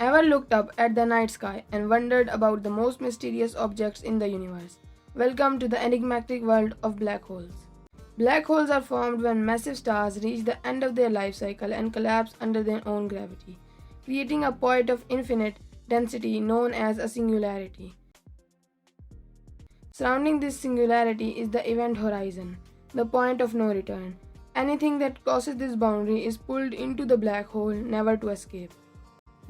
Ever looked up at the night sky and wondered about the most mysterious objects in the universe? Welcome to the enigmatic world of black holes. Black holes are formed when massive stars reach the end of their life cycle and collapse under their own gravity, creating a point of infinite density known as a singularity. Surrounding this singularity is the event horizon, the point of no return. Anything that crosses this boundary is pulled into the black hole, never to escape.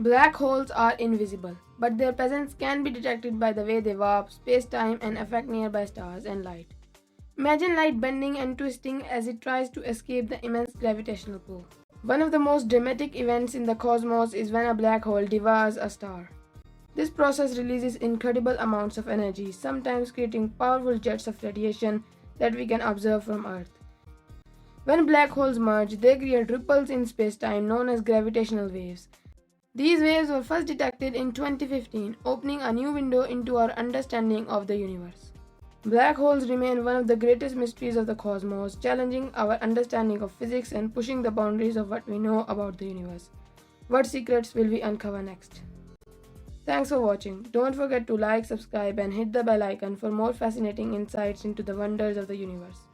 Black holes are invisible, but their presence can be detected by the way they warp space-time and affect nearby stars and light. Imagine light bending and twisting as it tries to escape the immense gravitational pull. One of the most dramatic events in the cosmos is when a black hole devours a star. This process releases incredible amounts of energy, sometimes creating powerful jets of radiation that we can observe from Earth. When black holes merge, they create ripples in space-time known as gravitational waves. These waves were first detected in 2015, opening a new window into our understanding of the universe. Black holes remain one of the greatest mysteries of the cosmos, challenging our understanding of physics and pushing the boundaries of what we know about the universe. What secrets will we uncover next? Thanks for watching. Don't forget to like, subscribe, and hit the bell icon for more fascinating insights into the wonders of the universe.